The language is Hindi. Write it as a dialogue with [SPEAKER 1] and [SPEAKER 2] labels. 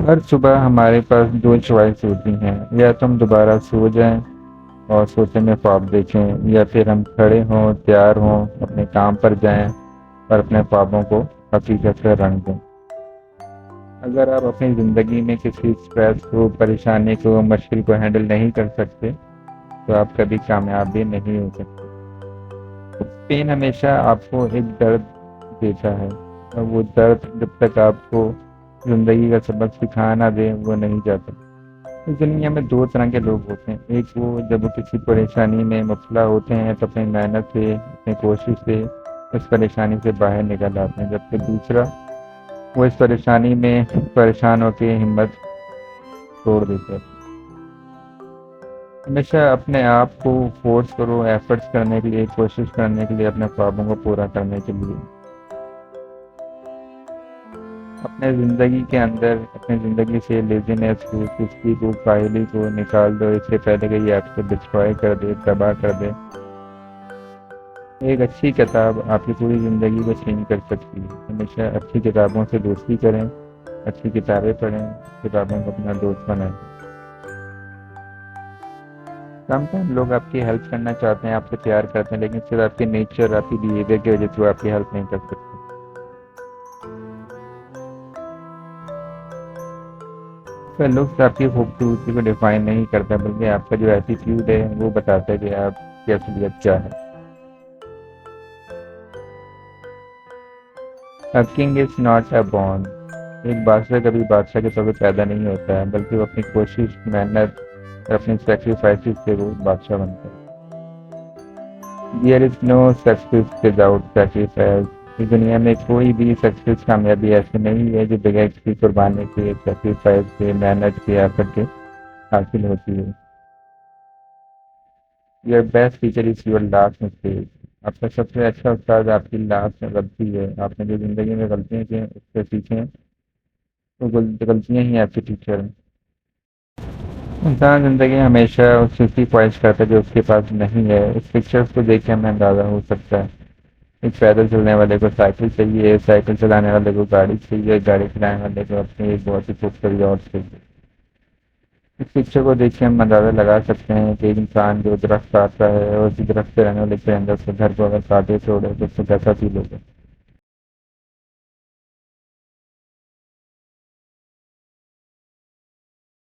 [SPEAKER 1] हर सुबह हमारे पास दो चॉइस होती हैं, या तो हम दोबारा सो जाएं और सोते में ख्वाब देखें, या फिर हम खड़े हों, तैयार हों, अपने काम पर जाएं और अपने ख्वाबों को हकीकत से रंग दें। अगर आप अपनी ज़िंदगी में किसी स्ट्रेस को, परेशानी को, मुश्किल को हैंडल नहीं कर सकते, तो आप कभी कामयाब भी नहीं हो सकते। पेन हमेशा आपको एक दर्द देता है, और वो दर्द जब तक आपको ज़िंदगी का सबक सिखा ना दे, वो नहीं जाता। इस दुनिया में दो तरह के लोग होते हैं। एक वो जब वो किसी परेशानी में मुबतला होते हैं तो अपनी मेहनत से, अपनी कोशिश से उस परेशानी से बाहर निकल आते हैं, जबकि दूसरा वो इस परेशानी में परेशान होकर हिम्मत तोड़ देते हैं। हमेशा अपने आप को फोर्स करो एफर्ट्स करने के लिए, कोशिश करने के लिए, अपने ख्वाबों को पूरा करने के लिए। अपने ज़िंदगी के अंदर अपनी ज़िंदगी से लेज़ीनेस को, सुस्ती को, काहली को निकाल दो, इससे पहले कि ये आपको डिस्ट्रॉय कर दे, तबाह कर दे। एक अच्छी किताब आपकी पूरी ज़िंदगी को चेंज कर सकती है। हमेशा अच्छी किताबों से दोस्ती करें, अच्छी किताबें पढ़ें, किताबों को अपना दोस्त बनाएं। समटाइम लोग आपकी हेल्प करना चाहते हैं, आपसे प्यार करते हैं, लेकिन सिर्फ आपके नेचर, आपकी बिहेवियर की वजह से वो आपकी हेल्प नहीं कर सकते। पर लुक्स आपकी खूबसूरती को डिफाइन नहीं करता, बल्कि आपका जो एटीट्यूड है वो बताता है कि आपकी असलियत क्या है। A king is not a born. एक बादशाह कभी बादशाह के तौर पे पैदा नहीं होता है, बल्कि वो अपनी कोशिश, मेहनत और अपनी सेक्रीफाइसेस से वो बादशाह बनता है। There is no success without sacrifice. इस दुनिया में कोई भी सक्सेस, कामयाबी ऐसी नहीं है जो बगैर किसी कुर्बानी के, सेक्रीफाइस के, मेहनत के, एफर्ट के हासिल होती है। Your best teacher is your last mistake. आपका सबसे अच्छा उस्ताद आपकी लास्ट गलती है। आपने जो ज़िंदगी में गलतियाँ की हैं उससे सीखें, तो गलतियाँ ही आपकी टीचर हैं। इंसान ज़िंदगी में हमेशा उस चीज़ की ख्वाहिश करता है जो उसके पास नहीं है। इस पिक्चर्स को देख के हमें अंदाज़ा हो सकता है। एक पैदल चलने वाले को साइकिल चाहिए, साइकिल चलाने वाले को गाड़ी चाहिए, गाड़ी चलाने वाले को अपनी एक बहुत ही खूबसूरत याट चाहिए। इस पिक्चर को देख के हम अंदाज़ा लगा सकते हैं कि एक इंसान जो दरख्त काटता है और उसी दरख्त पे रहने वाले परिंदे उसके घर को अगर काटे छोड़े तो उसको कैसा फील होगा।